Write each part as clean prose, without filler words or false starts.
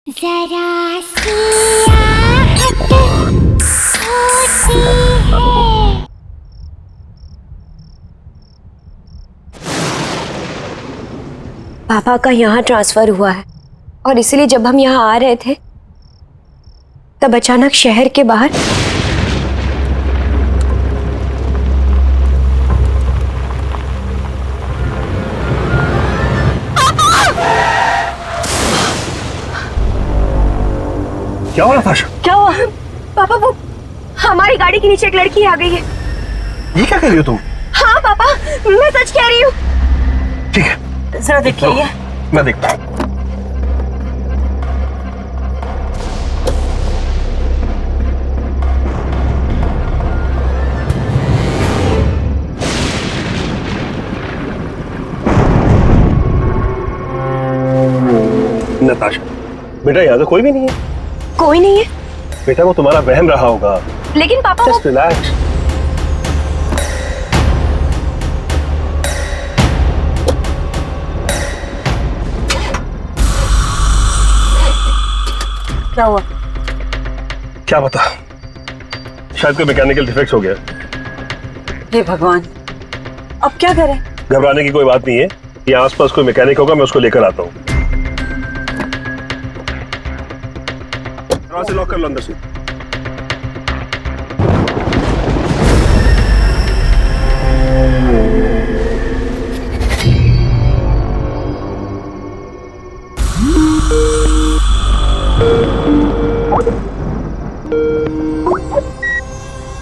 जरा सी आहट होती है। पापा का यहाँ ट्रांसफर हुआ है और इसीलिए जब हम यहाँ आ रहे थे तब अचानक शहर के बाहर क्या हुआ नताशा? क्या हुआ? पापा वो हमारी गाड़ी के नीचे एक लड़की आ गई है। ये क्या कर रही हो तुम? हाँ पापा, मैं सच कह रही हूँ। ठीक है, जरा देखिए ये। मैं देखता हूँ। नताशा, बेटा यहाँ तो कोई भी नहीं है। कोई नहीं है? बेटा वो तुम्हारा वहम रहा होगा। लेकिन पापा वो जस्ट रिलैक्स। क्या हुआ? क्या पता, शायद कोई मैकेनिकल डिफेक्ट हो गया। हे भगवान, अब क्या करें? घबराने की कोई बात नहीं है, यहाँ आसपास कोई मैकेनिक होगा, मैं उसको लेकर आता हूँ। दरवाजा लॉक कर लो अंदर से।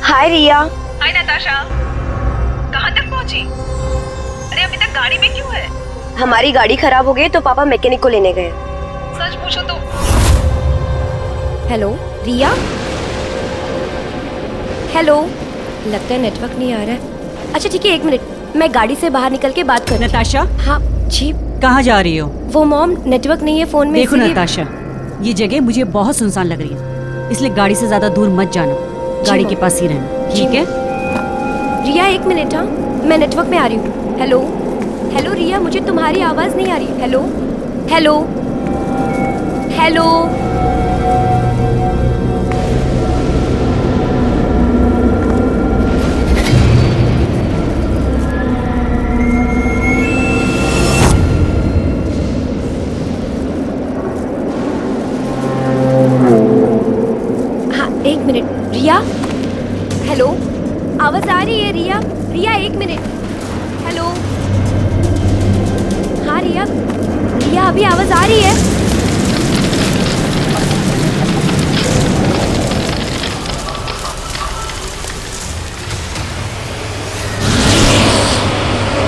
हाय रिया। हाय नताशा, कहाँ तक पहुँची? अरे अभी तक गाड़ी में क्यों है? हमारी गाड़ी खराब हो गई तो पापा मैकेनिक को लेने गए। सच पूछो तो हेलो रिया। हेलो, लगता है नेटवर्क नहीं आ रहा है। अच्छा ठीक है, 1 मिनट, मैं गाड़ी से बाहर निकल के बात कर। नताशा, हाँ जी। कहाँ जा रही हो? वो मॉम, नेटवर्क नहीं है फोन में। देखो इसीलिए- नताशा, ये जगह मुझे बहुत सुनसान लग रही है, इसलिए गाड़ी से ज्यादा दूर मत जाना, गाड़ी के पास ही रहना, ठीक है? रिया 1 मिनट, हाँ मैं नेटवर्क में आ रही हूँ। हेलो हेलो रिया, मुझे तुम्हारी आवाज नहीं आ रही। Hello hello hello. हाँ 1 मिनट रिया। हेलो, आवाज आ रही है रिया? रिया 1 मिनट। हेलो, हाँ रिया, रिया अभी आवाज आ रही है?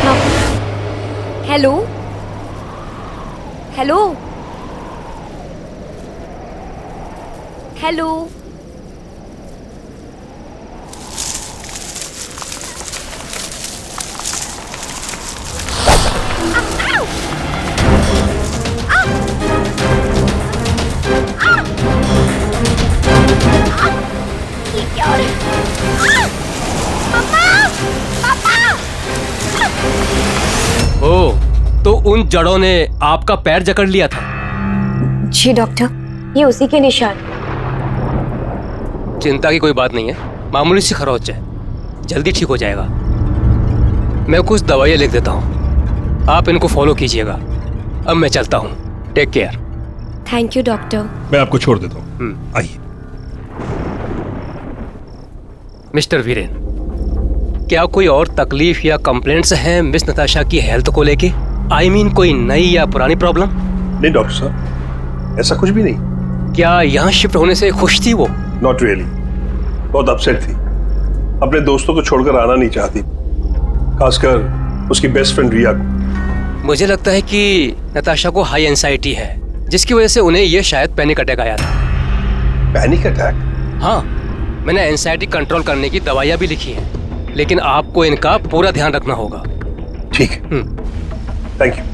हाँ। Hello hello hello. ये क्या हो रहा है? पापा! पापा! ओ, तो उन जड़ों ने आपका पैर जकड़ लिया था? जी डॉक्टर, ये उसी के निशान। चिंता की कोई बात नहीं है, मामूली सी खरोच है, जल्दी ठीक हो जाएगा। मैं कुछ दवाइयाँ लिख देता हूँ, आप इनको फॉलो कीजिएगा। अब मैं चलता हूँ, take care. Thank you doctor. मैं आपको छोड़ देता हूँ, आइए। मिस्टर वीरेन, क्या कोई और तकलीफ या कंप्लेंट्स हैं मिस नताशा की हेल्थ को लेके? आई मीन कोई नई या पुरानी प्रॉब्लम? नहीं डॉक्टर साहब, ऐसा कुछ भी नहीं। क्या यहाँ शिफ्ट होने से खुश थी वो? नॉट रियली, बहुत अपसेट थी। अपने दोस्तों को छोड़कर आना नहीं चाहती, खासकर उसकी बेस्ट फ्रेंड रिया को। मुझे लगता है कि नताशा को हाई एंजाइटी है, जिसकी वजह से उन्हें ये शायद पैनिक अटैक आया था। Panic attack? हाँ, मैंने एंजाइटी कंट्रोल करने की दवाइयाँ भी लिखी हैं, लेकिन आपको इनका पूरा ध्यान रखना होगा। ठीक है, थैंक यू।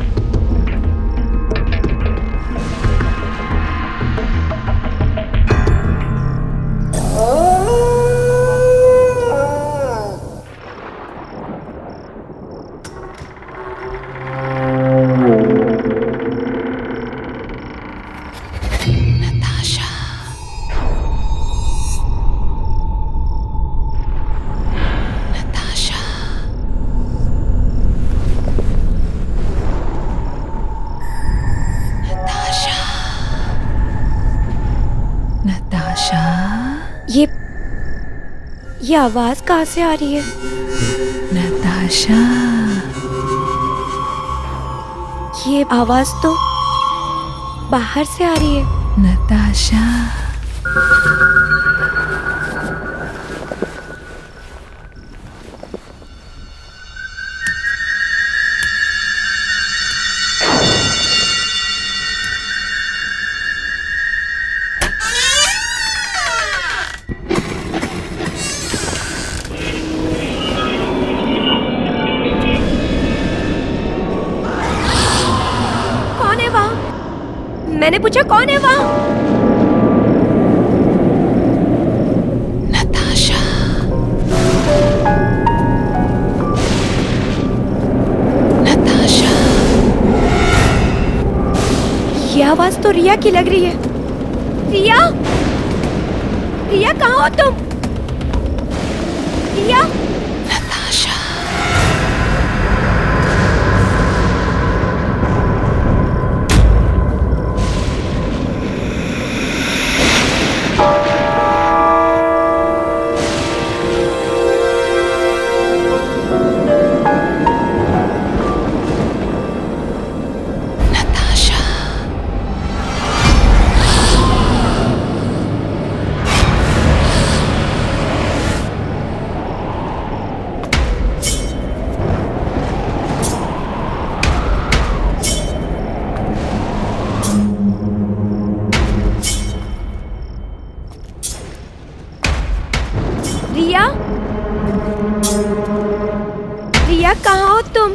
नताशा, ये आवाज कहाँ से आ रही है? नताशा, ये आवाज तो बाहर से आ रही है। नताशा। कौन है वहाँ? मैंने पूछा कौन है वहाँ? नताशा, नताशा, ये आवाज तो रिया की लग रही है। रिया, रिया कहाँ हो तुम? रिया, नताशा, नताशा, रिया, रिया कहाँ हो तुम?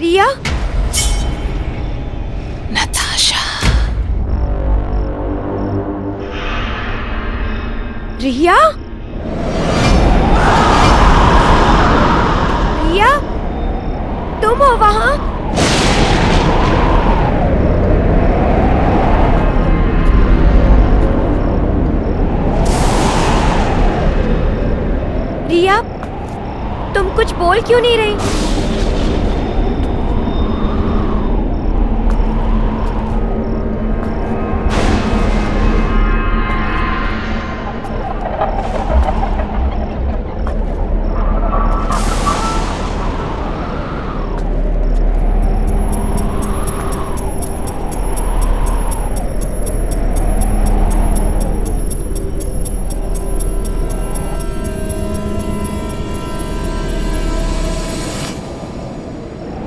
रिया, नताशा, रिया, रिया, तुम हो वहाँ? रिया, तुम कुछ बोल क्यों नहीं रही?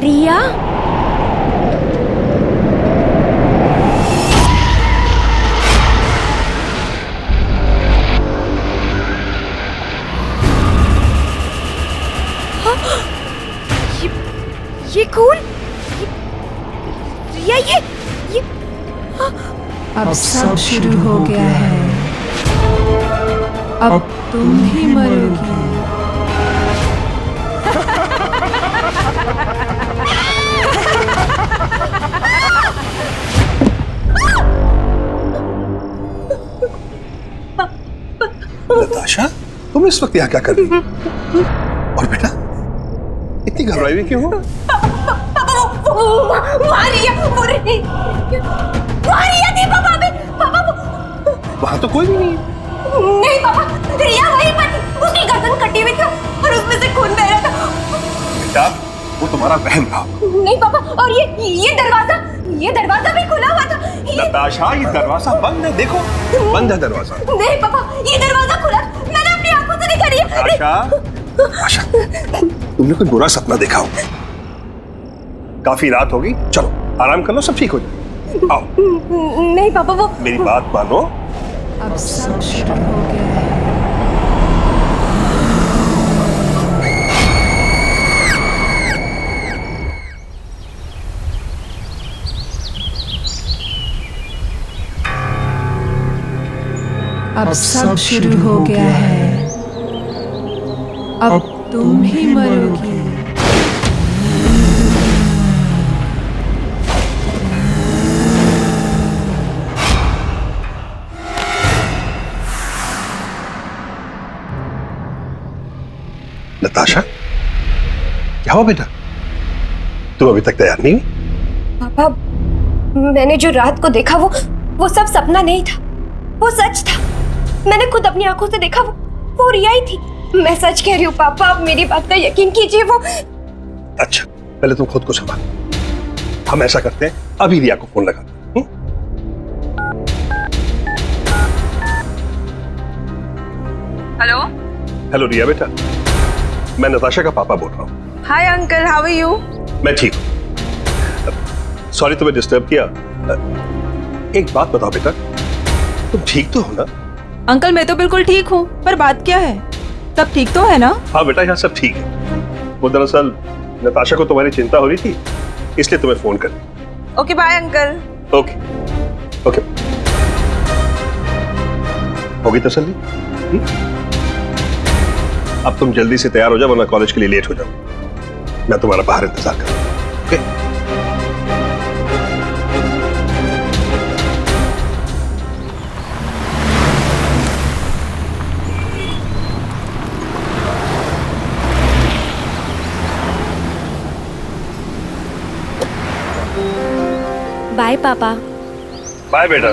रिया, ये खून, रिया, ये अब सब शुरू हो गया है। अब तुम ही मरोगी। नताशा, तुम इस वक्त यहाँ क्या कर रही हो? और बेटा, इतनी घबराई हुई क्यों हो? वहां तो कोई भी नहीं है। नहीं पापा, रिया वहीं पर थी, उसकी गर्दन कटी हुई थी और उसमें से खून बह रहा था। बेटा, वो तुम्हारा वहम था। नहीं पापा, और ये दरवाजा भी खुला हुआ था। नताशा, ये दरवाजा बंद है, देखो बंद है दरवाजा। नहीं पापा, ये दरवाजा खुला, मैंने अपनी आंखों से देखा। रिया, नताशा, तुमने कोई बुरा सपना देखा हो। काफी रात होगी, चलो आराम कर लो, सब ठीक हो जाए। आओ। नहीं पापा, वो मेरी बात मानो। अब सब शुरू हो गया है। अब सब शुरू हो गया है। अब तुम ही मरोगी। नताशा, क्या हुआ बेटा? तुम अभी तक तैयार नहीं हुई? पापा, मैंने जो रात को देखा वो सब सपना नहीं था, वो सच था। मैंने खुद अपनी आंखों से देखा, वो रिया ही थी। मैं सच कह रही हूँ पापा, आप मेरी बात का यकीन कीजिए। वो अच्छा, पहले तुम खुद को संभाल। हम ऐसा करते हैं, अभी रिया को फोन लगाते हैं। हेलो। हेलो रिया बेटा, मैं नताशा का पापा बोल रहा हूँ। Hi uncle, how are you? मैं ठीक हूँ। सॉरी तुम्हें डिस्टर्ब किया। एक बात बताओ बेटा, तुम ठीक तो हो ना? अंकल मैं तो बिल्कुल ठीक हूँ, पर बात क्या है? सब ठीक तो है ना? हाँ बेटा, यहाँ सब ठीक है। वो दरअसल नताशा को तुम्हारी चिंता हो रही थी, इसलिए तुम्हें फोन कर। Okay bye uncle. Okay okay, होगी तसल्ली? अब तुम जल्दी से तैयार हो जाओ, वरना कॉलेज के लिए लेट हो जाओ। मैं तुम्हारा बाहर इंतजार कर रहा हूं। ओके? बाय पापा। बाय बेटा।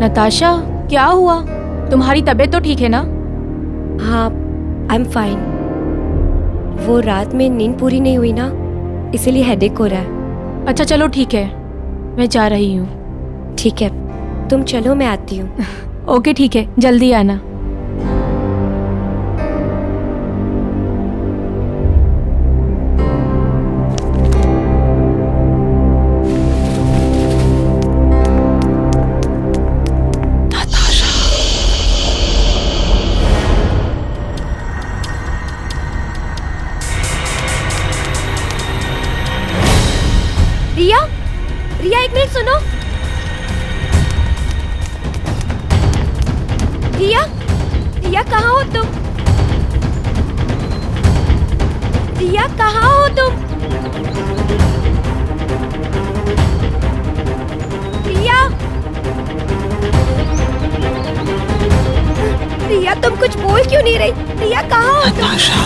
नताशा, क्या हुआ? तुम्हारी तबीयत तो ठीक है ना? हाँ, आई एम फाइन। वो रात में नींद पूरी नहीं हुई ना, इसीलिए हेडेक हो रहा है। अच्छा चलो ठीक है, मैं जा रही हूँ। ठीक है, तुम चलो, मैं आती हूँ। ओके ठीक है, जल्दी आना। रिया, रिया एक मिनट सुनो। रिया, रिया कहाँ हो तुम? रिया कहाँ हो तुम? रिया, रिया तुम कुछ बोल क्यों नहीं रही? रिया कहाँ हो तुम? नताशा,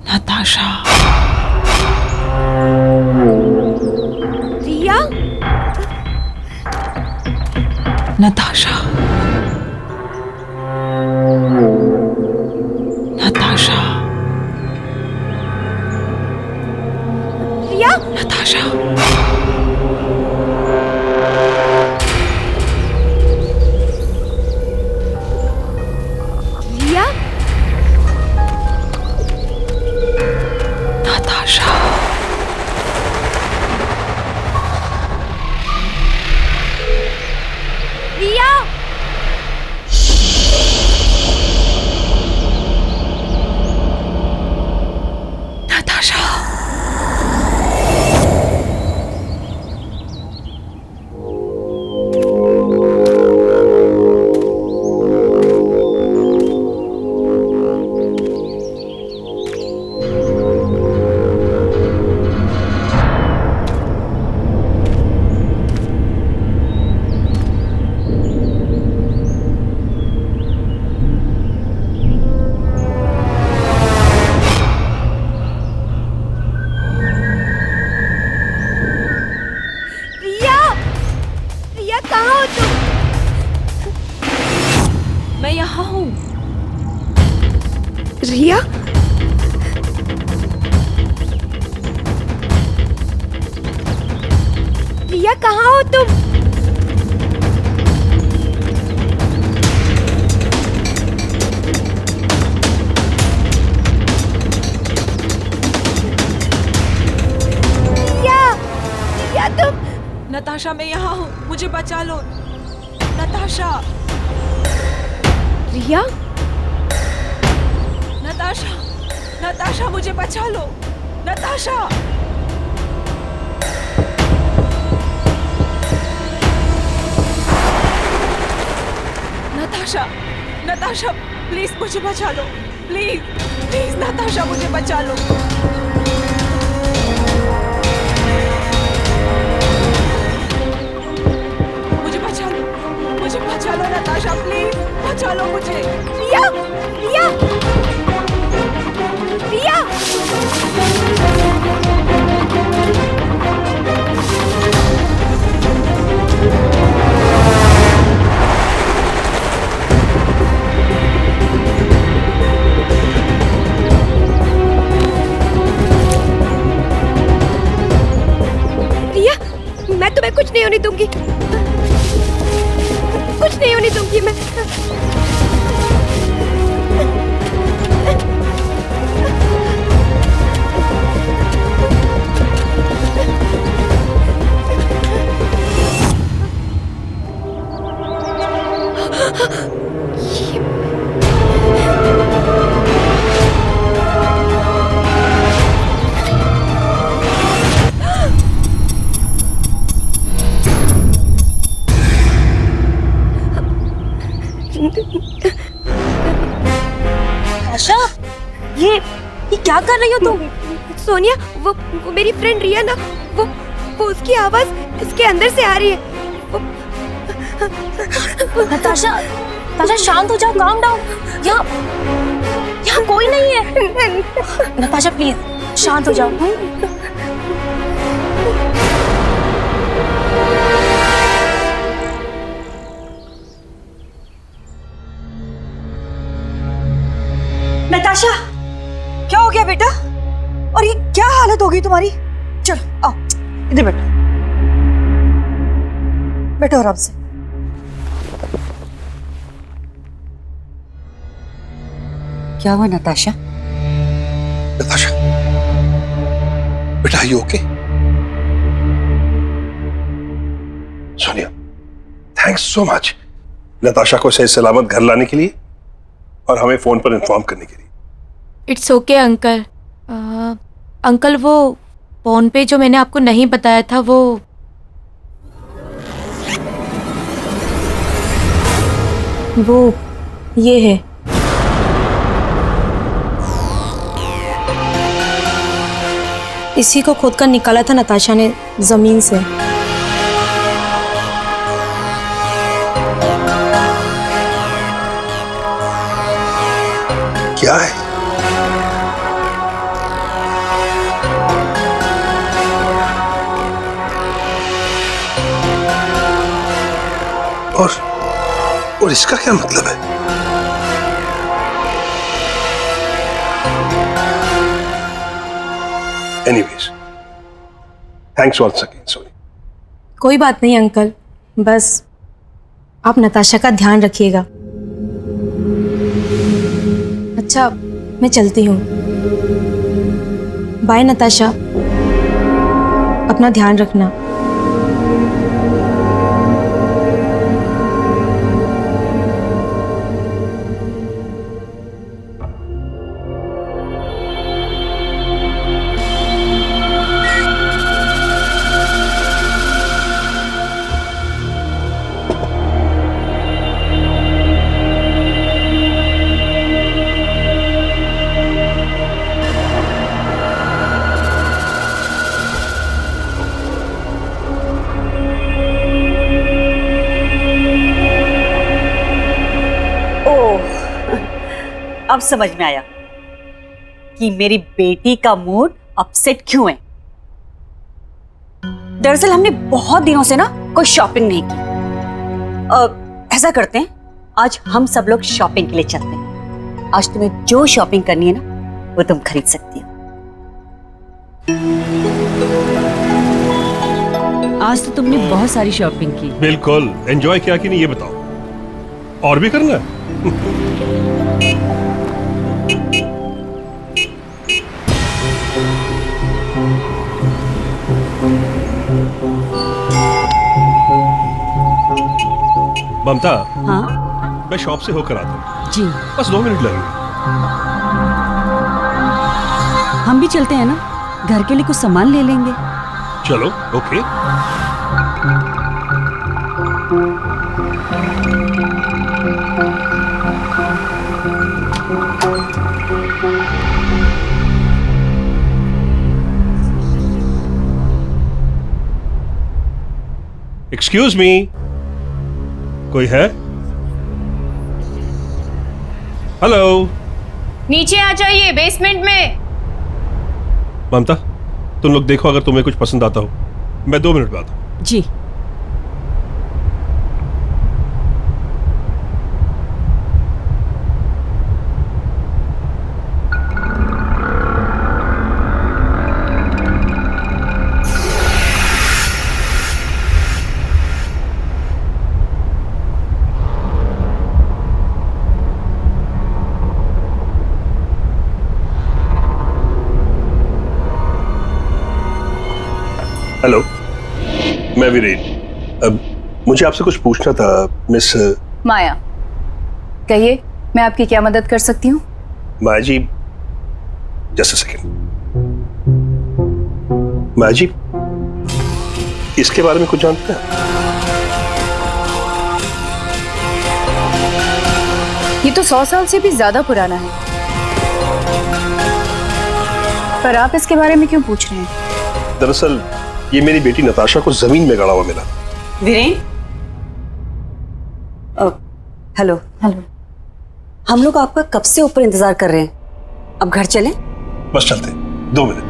नताशा। रिया, नताशा, नताशा, रिया, नताशा। रिया, नताशा। रिया। नताशा। रिया, रिया कहाँ हो तुम? मैं यहाँ हूँ। रिया, रिया कहाँ हो तुम? रिया, रिया तुम? नताशा मैं यहाँ हूँ, मुझे बचा लो। नताशा, रिया, नताशा, नताशा मुझे बचा लो। नताशा। नताशा, नताशा प्लीज मुझे बचा लो, प्लीज प्लीज नताशा मुझे बचा लो। मुझे बचा लो नताशा, प्लीज बचा लो मुझे। रिया, रिया, रिया। रिया, मैं तुम्हें कुछ नहीं होने दूंगी, कुछ नहीं होने दूंगी मैं। आशा, ये क्या कर रही हो तुम? सोनिया, वो मेरी फ्रेंड रिया ना, वो उसकी आवाज इसके अंदर से आ रही है। नताशा, नताशा शांत हो जाओ, काम डाउन। यहाँ कोई नहीं है। नताशा प्लीज शांत हो जाओ। नताशा, क्या हो गया बेटा? और ये क्या हालत हो गई तुम्हारी? चलो आओ, इधर बैठो, बैठो आराम से। क्या हुआ नताशा? नताशा, बेटा, you okay? Sonia, thanks so much Natasha को सही सलामत घर लाने के लिए और हमें फोन पर इन्फॉर्म करने के लिए। It's okay uncle. अंकल, वो फोन पे जो मैंने आपको नहीं बताया था, वो ये है। इसी को खोद कर निकाला था नताशा ने जमीन से। क्या है? और इसका क्या मतलब है? Anyways, thanks once again Soni. कोई बात नहीं अंकल, बस आप नताशा का ध्यान रखिएगा। अच्छा, मैं चलती हूँ। बाय नताशा, अपना ध्यान रखना। अब समझ में आया कि मेरी बेटी का मूड अपसेट क्यों है। दरअसल हमने बहुत दिनों से ना कोई शॉपिंग नहीं की। ऐसा करते हैं, आज हम सब लोग शॉपिंग के लिए चलते हैं। आज तुम्हें जो शॉपिंग करनी है ना, वो तुम खरीद सकती हो। आज तो तुमने बहुत सारी शॉपिंग की। बिल्कुल। एंजॉय किया कि नहीं ये बताओ, और भी करना है? ममता, हाँ मैं शॉप से होकर आता हूँ। जी, बस 2 मिनट लगेंगे। हम भी चलते हैं ना, घर के लिए कुछ सामान ले लेंगे। चलो, ओके। एक्सक्यूज मी, कोई है? हेलो। नीचे आ जाइए, बेसमेंट में। ममता, तुम लोग देखो, अगर तुम्हें कुछ पसंद आता हो मैं 2 मिनट में आता हूं। जी। हेलो, मैं वीरेन। अब मुझे आपसे कुछ पूछना था मिस माया। कहिए, मैं आपकी क्या मदद कर सकती हूँ? माया जी, जस्ट अ सेकंड। माया जी, इसके बारे में कुछ जानते हैं? ये तो 100 साल से भी ज्यादा पुराना है, पर आप इसके बारे में क्यों पूछ रहे हैं? दरअसल ये मेरी बेटी नताशा को जमीन में गड़ा हुआ मिला। वीरेन, हेलो। हेलो। हम लोग आपका कब से ऊपर इंतजार कर रहे हैं, अब घर चलें? बस चलते हैं, 2 मिनट।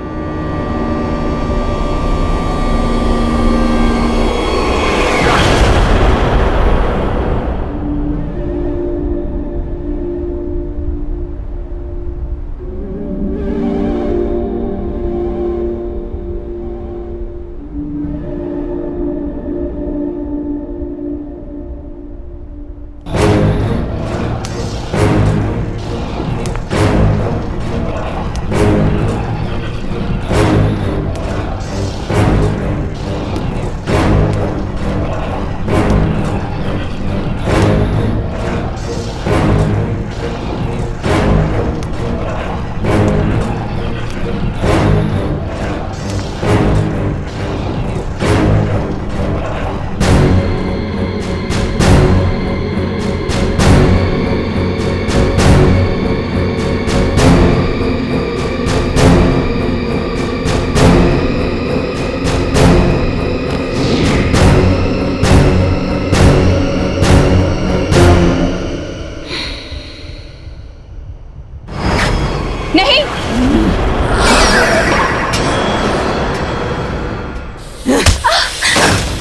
नहीं,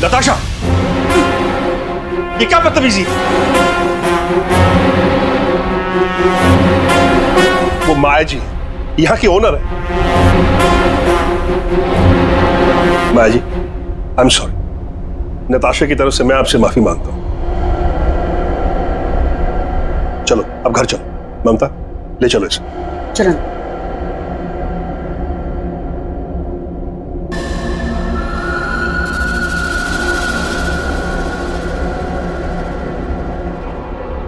नताशा, ये क्या बदतमीजी? वो माया जी यहाँ की ओनर है। माया जी, आई एम सॉरी। नताशा की तरफ से मैं आपसे माफी मांगता हूं। चलो अब घर चलो। ममता, ले चलो इसे। चलो।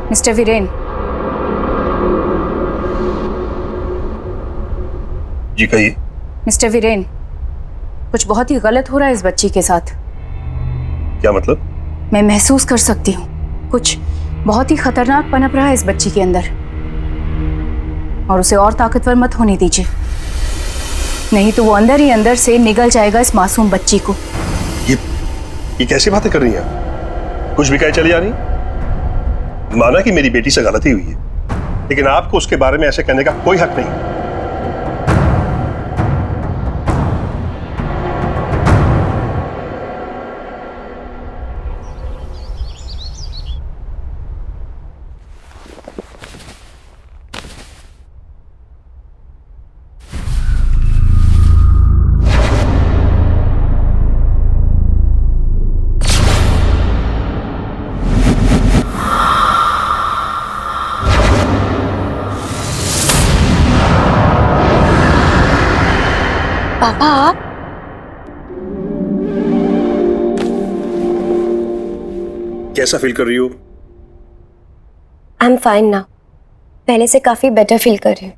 मिस्टर वीरेन, जी कहिए। मिस्टर वीरेन, कुछ बहुत ही गलत हो रहा है इस बच्ची के साथ। क्या मतलब? मैं महसूस कर सकती हूँ कुछ बहुत ही खतरनाक पनप रहा है इस बच्ची के अंदर, और उसे और ताकतवर मत होने दीजिए, नहीं तो वो अंदर ही अंदर से निगल जाएगा इस मासूम बच्ची को। ये कैसी बातें कर रही हैं? कुछ भी कहे चली जा रही? माना कि मेरी बेटी से गलती हुई है, लेकिन आपको उसके बारे में ऐसे कहने का कोई हक नहीं। पापा, आप कैसा फील कर रही हो? आई एम फाइन नाउ, पहले से काफी बेटर फील कर रही हूँ।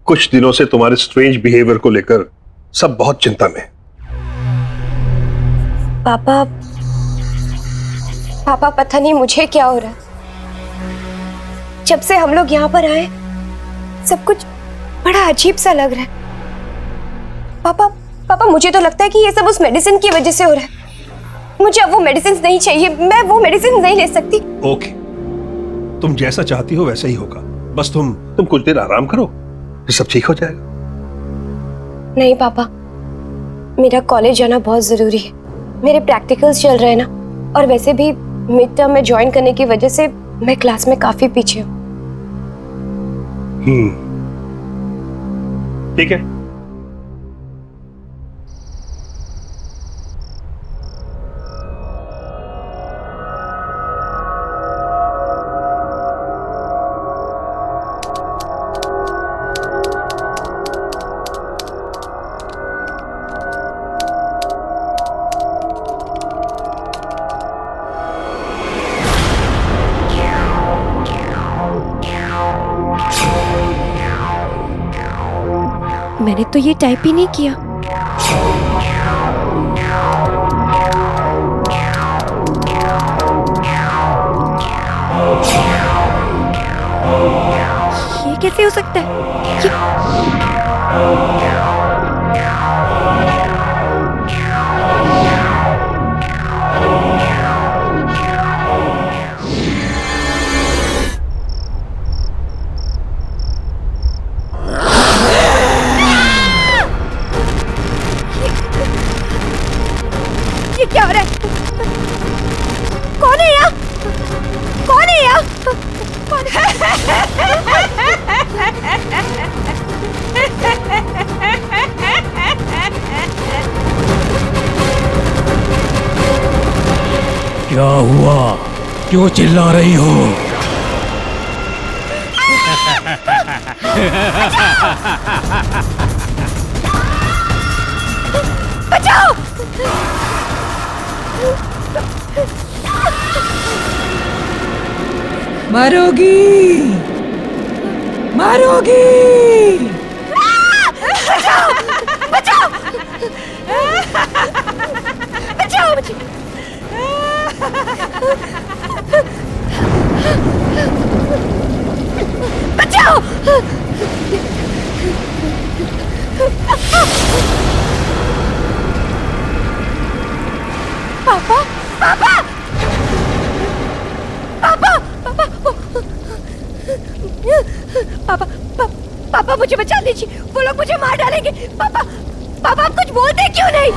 कुछ दिनों से तुम्हारे स्ट्रेंज बिहेवियर को लेकर सब बहुत चिंता में हैं। पापा पता नहीं मुझे क्या हो रहा है। जब से हम लोग यहाँ पर आए सब कुछ बड़ा अजीब सा लग रहा है। पापा मुझे तो लगता है कि ये सब उस मेडिसिन की वजह से हो रहा है। मुझे अब वो मेडिसिन नहीं चाहिए, मैं वो मेडिसिन नहीं ले सकती। ओके, तुम जैसा चाहती हो वैसा ही होगा। बस तुम कुछ देर आराम करो, फिर सब ठीक हो जाएगा। नहीं पापा, मेरा कॉलेज जाना बहुत जरूरी है। मेरे प्रैक्टिकल्स चल रहे हैं ना, और वैसे भी मिड टर्म में ज्वाइन करने की वजह से मैं क्लास में काफी पीछे हूँ। ठीक है, मैंने तो ये टाइप ही नहीं किया। ये कैसे हो सकता है? ये क्या हो रहा है? कौन है यहाँ? कौन है यहाँ? कौन क्या हुआ? क्यों चिल्ला रही हो? बचाओ! मारोगी, मारोगी। बचाओ! बचाओ! बचाओ मुझे! बचाओ! पापा! पापा! पापा! पापा! पापा मुझे बचा लीजिए, वो लोग मुझे मार डालेंगे। पापा! पापा आप कुछ बोलते क्यों नहीं?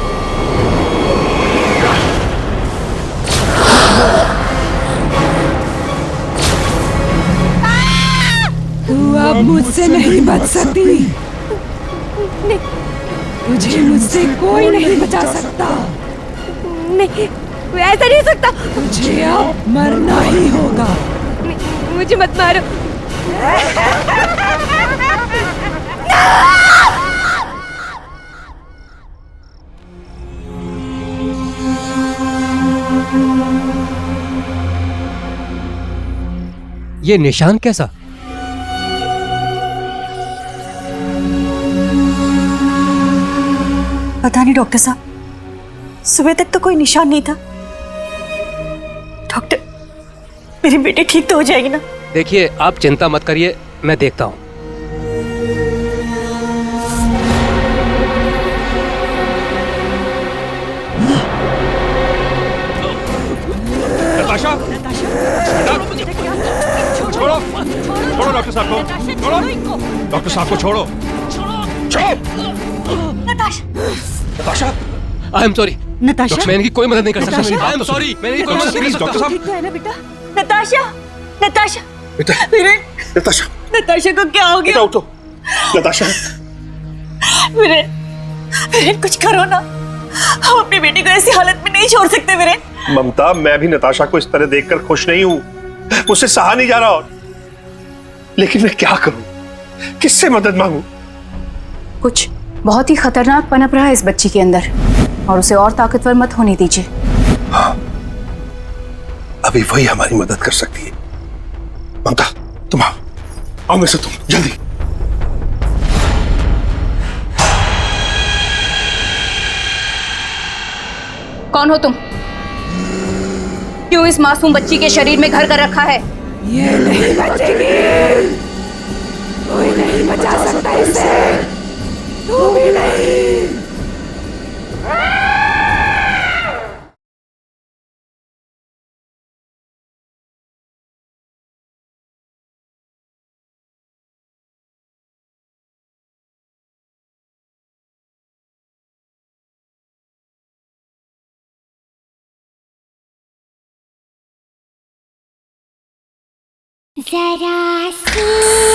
तू अब मुझसे नहीं बच सकती। तुझे मुझसे कोई नहीं बचा सकता। नहीं, ऐसा नहीं हो सकता। तुझे अब मरना ही होगा। मुझे मत मारो। ये निशान कैसा? पता नहीं डॉक्टर साहब, सुबह तक तो कोई निशान नहीं था। डॉक्टर, मेरी बेटी ठीक तो हो जाएगी ना? देखिए, आप चिंता मत करिए, मैं देखता हूँ। नताशा! छोड़ो! छोड़ो डॉक्टर साहब को! छोड़ो! डॉक्टर साहब को छोड़ो! Natasha! I am sorry. Natasha, मैं इनकी कोई मदद नहीं कर सकता। आई एम सॉरी, मैं इनकी कोई मदद नहीं कर सकता। डॉक्टर साहब! ठीक तो है ना बेटा? नताशा, नताशा, बेटा, वीरेन, नताशा! नताशा को क्या हो बेटा गया? उठो! नताशा! वीरेन, वीरेन कुछ करो ना, हम अपनी बेटी को ऐसी हालत में नहीं छोड़ सकते वीरेन। ममता, मैं भी नताशा को इस तरह देखकर खुश नहीं हूं। मुझसे सहा नहीं जा रहा, और लेकिन मैं क्या करूं? किससे मदद मांगूं? कुछ बहुत ही खतरनाक पनप रहा है इस बच्ची के अंदर, और उसे और ताकतवर मत होने दीजिए। हाँ, अभी वही हमारी मदद कर सकती है। ममता, तुम आओ में से, तुम जल्दी। कौन हो तुम? क्यों इस मासूम बच्ची के शरीर में घर कर रखा है? ये नहीं बचेगी, कोई नहीं बचा सकता इसे, तू भी नहीं। जरा सी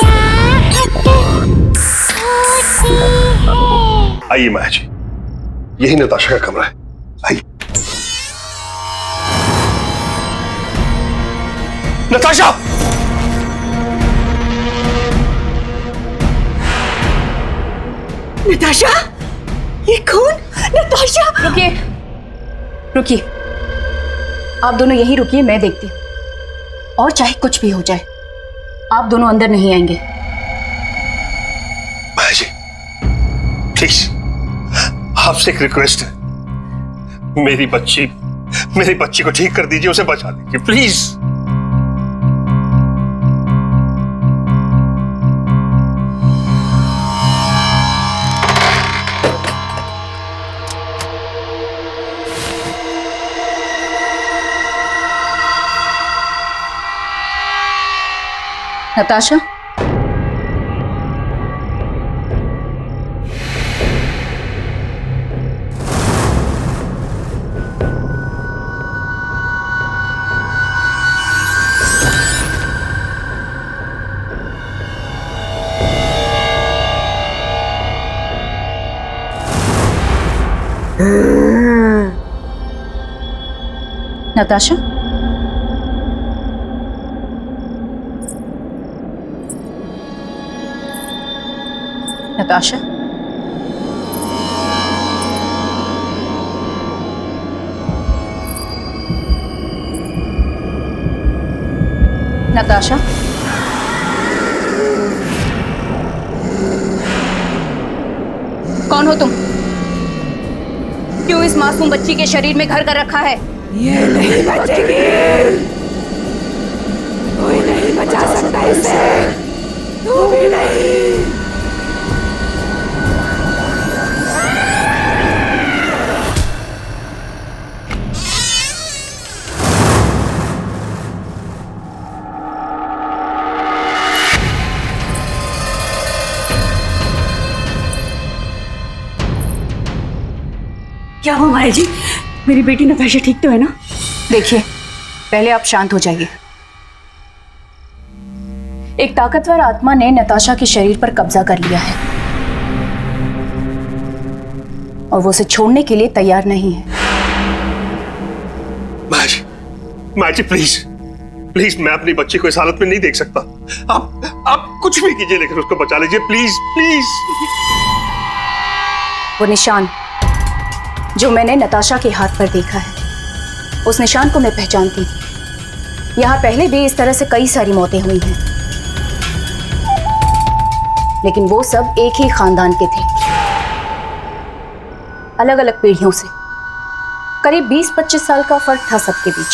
आहट होती है। आइए माया जी, यही नताशा का कमरा है, आइए। नताशा! नताशा, ये कौन? नताशा! रुकिए, रुकिए, आप दोनों यहीं रुकिए, मैं देखती हूँ। और चाहे कुछ भी हो जाए, आप दोनों अंदर नहीं आएंगे। माया जी, प्लीज, आपसे एक रिक्वेस्ट है, मेरी बच्ची को ठीक कर दीजिए, उसे बचा लीजिए, प्लीज। नताशा, नताशा, नताशा, नताशा, कौन हो तुम? क्यों इस मासूम बच्ची के शरीर में घर कर रखा है? ये नहीं बचेगी, कोई नहीं बचा सकता इसे, तू भी नहीं। क्या हुआ माया जी? मेरी बेटी नताशा ठीक तो है ना? देखिए, पहले आप शांत हो जाइए। एक ताकतवर आत्मा ने नताशा के शरीर पर कब्जा कर लिया है और वो उसे छोड़ने के लिए तैयार नहीं है। माया जी प्लीज, प्लीज, मैं अपनी बच्ची को इस हालत में नहीं देख सकता। आप कुछ भी कीजिए, लेकिन उसको बचा लीजिए, प्लीज प्लीज। वो निशान जो मैंने नताशा के हाथ पर देखा है, उस निशान को मैं पहचानती हूँ। यहाँ पहले भी इस तरह से कई सारी मौतें हुई हैं, लेकिन वो सब एक ही खानदान के थे, अलग अलग पीढ़ियों से। करीब 20-25 साल का फर्क था सबके बीच।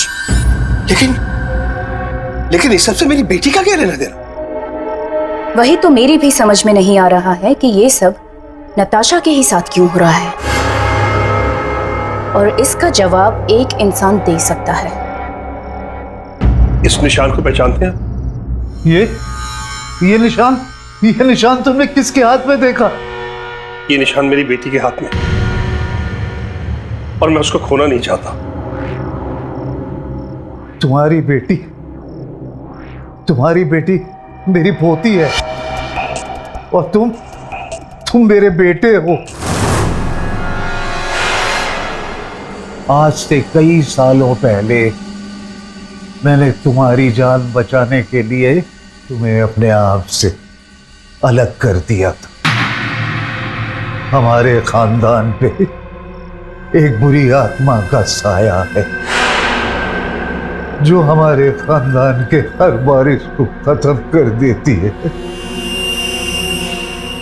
लेकिन इस सब से मेरी बेटी का क्या लेना देना? वही तो मेरी भी समझ में नहीं आ रहा है कि ये सब नताशा के ही साथ क्यों हो रहा है, और इसका जवाब एक इंसान दे सकता है। इस निशान को पहचानते हैं? ये निशान तुमने किसके हाथ में देखा? ये निशान मेरी बेटी के हाथ में, और मैं उसको खोना नहीं चाहता। तुम्हारी बेटी मेरी पोती है, और तुम मेरे बेटे हो। आज से कई सालों पहले मैंने तुम्हारी जान बचाने के लिए तुम्हें अपने आप से अलग कर दिया था। हमारे खानदान पे एक बुरी आत्मा का साया है जो हमारे खानदान के हर बारिश को खत्म कर देती है।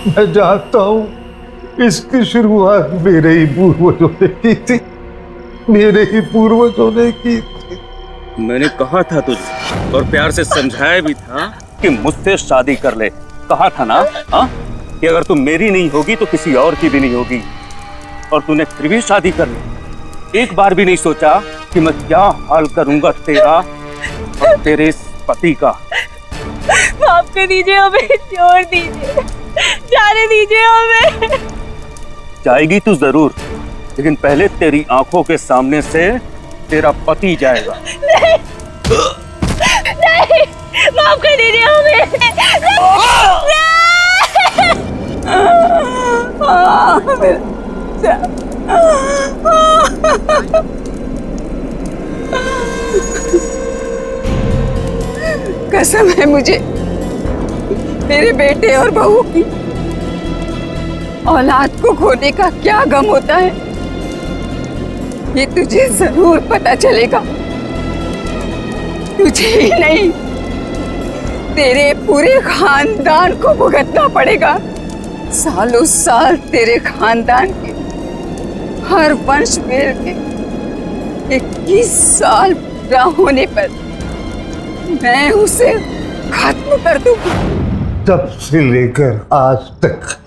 मैं जानता हूं इसकी शुरुआत मेरे ही पूर्वजों ने की थी, मैंने कहा था तुझे और प्यार से समझाया भी था कि मुझसे शादी कर ले। कहा था ना हाँ कि अगर तू मेरी नहीं होगी तो किसी और की भी नहीं होगी, और तूने फिर भी शादी कर ली। एक बार भी नहीं सोचा कि मैं क्या हाल करूंगा तेरा और तेरे इस पति का। माफ कर दीजिए हमें, छोड़ दीजिए, जाने दीजिए हमें। जाएगी तू जरूर, लेकिन पहले तेरी आंखों के सामने से तेरा पति जाएगा। नहीं, नहीं, माफ कर दीजिए हमें। कसम है मुझे मेरे बेटे और बहू की। औलाद को खोने का क्या गम होता है ये तुझे जरूर पता चलेगा। तुझे ही नहीं, तेरे पूरे खानदान को भुगतना पड़ेगा। सालों साल तेरे खानदान के हर वंश वेल के 21 साल पूरा होने पर मैं उसे खत्म कर दूंगी। तब से लेकर आज तक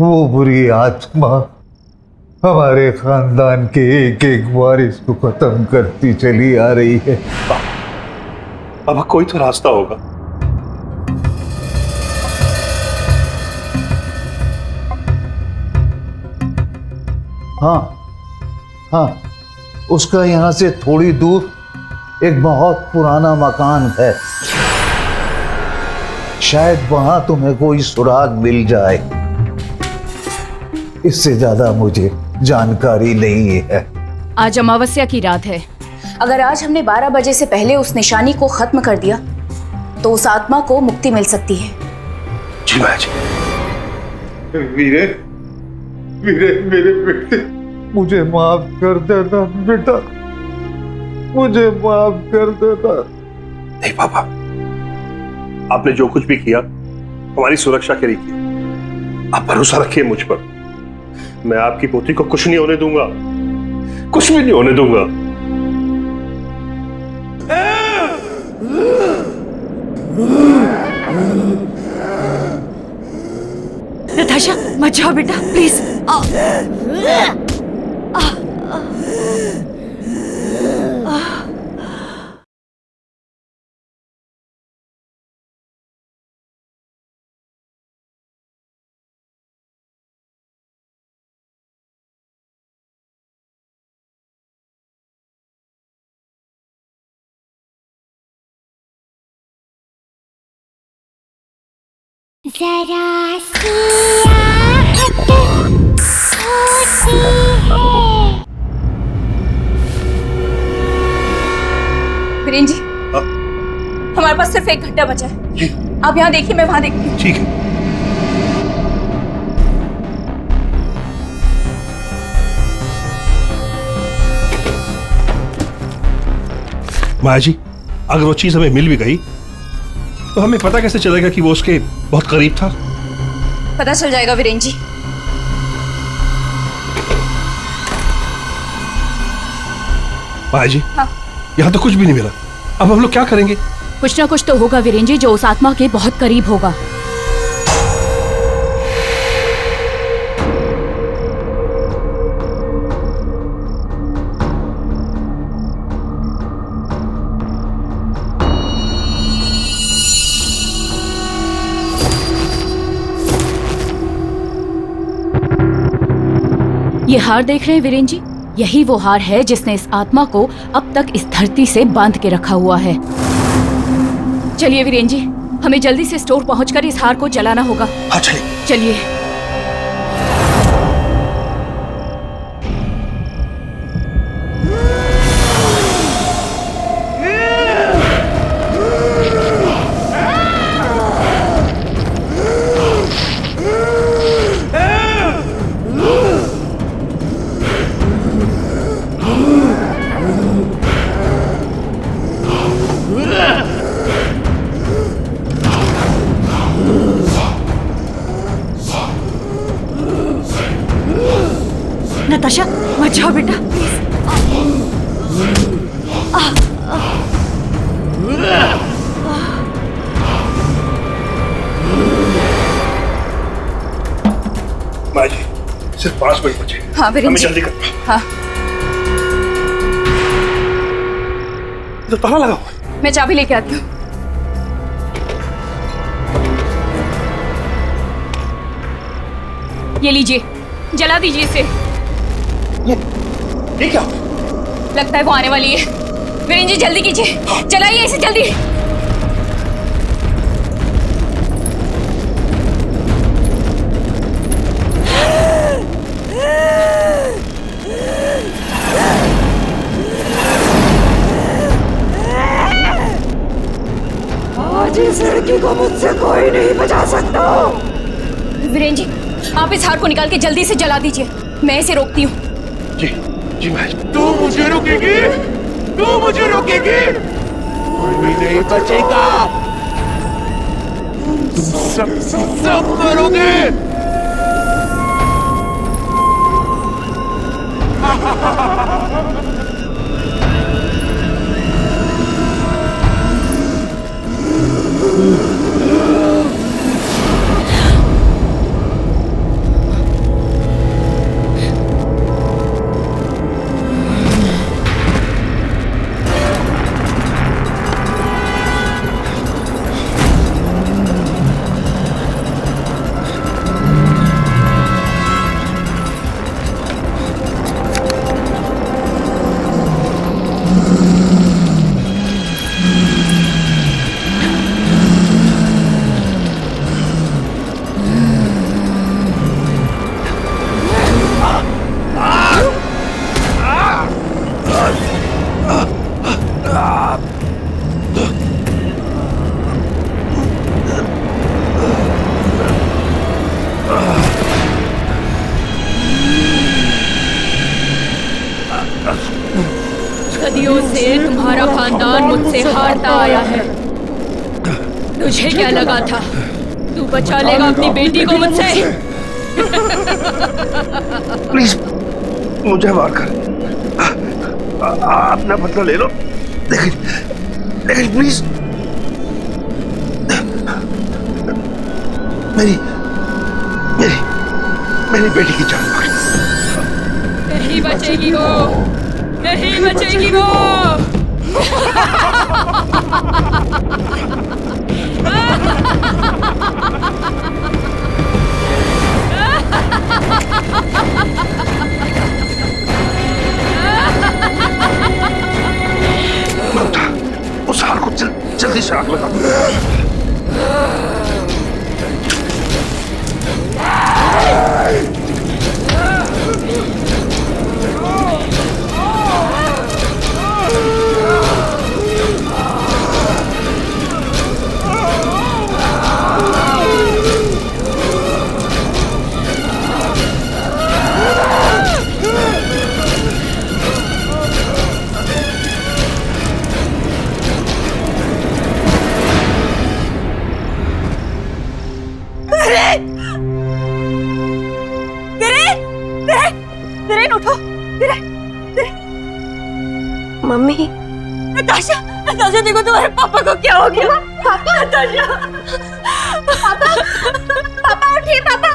वो बुरी आत्मा हमारे खानदान के एक एक वारिस को खत्म करती चली आ रही है। अब कोई तो रास्ता होगा। हाँ, उसका यहाँ से थोड़ी दूर एक बहुत पुराना मकान है, शायद वहां तुम्हें कोई सुराग मिल जाए। इससे ज्यादा मुझे जानकारी नहीं है। आज अमावस्या की रात है। अगर आज हमने 12 बजे से पहले उस निशानी को खत्म कर दिया तो उस आत्मा को मुक्ति मिल सकती है। जी माँ जी। वीरे, वीरे मेरे बेटे, मुझे माफ कर देना बेटा, मुझे माफ कर देना। नहीं पापा, आपने जो कुछ भी किया हमारी सुरक्षा के लिए किया। आप भरोसा रखिए मुझ पर। मैं आपकी पोती को कुछ नहीं होने दूंगा, कुछ भी नहीं होने दूंगा। नताशा मत जाओ बेटा, प्लीज। जरा सी आहट होती है। वीरेन जी, हमारे पास सिर्फ 1 घंटा बचा है। आप यहाँ देखिए, मैं वहां देखती हूँ। ठीक है। माया जी, अगर वो चीज हमें मिल भी गई तो हमें पता कैसे चलेगा कि वो उसके बहुत करीब था? पता चल जाएगा वीरेन जी। माया जी, हाँ। यहाँ तो कुछ भी नहीं मिला। अब हम लोग क्या करेंगे? कुछ ना कुछ तो होगा वीरेन जी, जो उस आत्मा के बहुत करीब होगा। ये हार देख रहे हैं वीरेन जी, यही वो हार है जिसने इस आत्मा को अब तक इस धरती से बांध के रखा हुआ है। चलिए वीरेन जी, हमें जल्दी से स्टोर पहुंचकर इस हार को जलाना होगा। हाँ चलिए। चलिए। नताशा मत जाओ बेटा, प्लीज। सिर्फ 5 मिनट बचे। हाँ वीरेंद्र हमें जी। जल्दी करना। हाँ तो ताला लगा हुआ है। मैं चाबी लेके आती हूँ। ये लीजिए, जला दीजिए इसे। ये क्या? लगता है वो आने वाली है। वीरेंद्र जी जल्दी कीजिए, जलाइए इसे जल्दी। आज इस लड़की को मुझसे कोई नहीं बचा सकता। वीरेंद्र जी, आप इस हार को निकाल के जल्दी से जला दीजिए, मैं इसे रोकती हूँ। जी जी मैं। तू मुझे रोकेगी? तू मुझे रोकेगी? कोई भी नहीं बचेगा। तुम सब करोगे। सदियों से तुम्हारा खानदान मुझसे हारता आया है। तुझे क्या लगा था तू बचा लेगा अपनी बेटी को मुझसे? प्लीज मुझे मार कर अपना बदला ले लो। लेकिन प्लीज मेरी मेरी मेरी बेटी की जान मार। नहीं बचेगी वो, नहीं बचेगी वो। उस हार को जल्दी से आग लगा। वीरेन उठो। मम्मी। नताशा, नताशा देखो तुम्हारे पापा को क्या हो गया। पापा, नताशा। पापा, पापा उठिए पापा।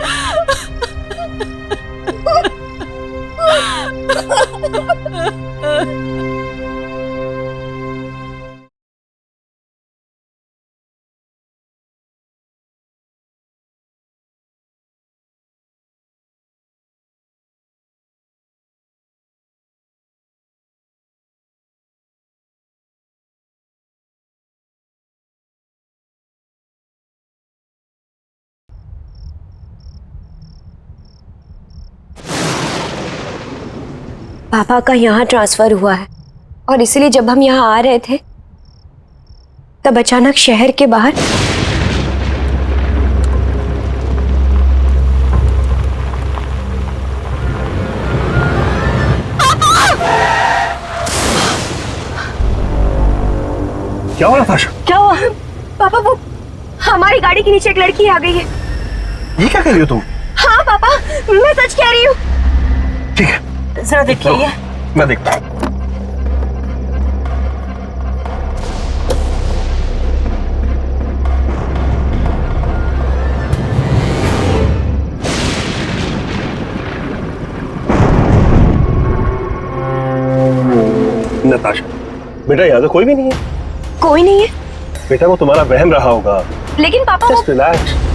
पापा का यहाँ ट्रांसफर हुआ है और इसलिए जब हम यहाँ आ रहे थे तब अचानक शहर के बाहर क्या हुआ नताशा? क्या हुआ? पापा वो हमारी गाड़ी के नीचे एक लड़की आ गई है। ये क्या कह रही हो तुम? हाँ पापा, मैं सच कह रही हूँ। ठीक है जरा देखिए ये। मैं देखता हूँ। नताशा, बेटा यहाँ तो कोई भी नहीं है। कोई नहीं है? बेटा वो तुम्हारा वहम रहा होगा। लेकिन पापा जस्ट रिलैक्स।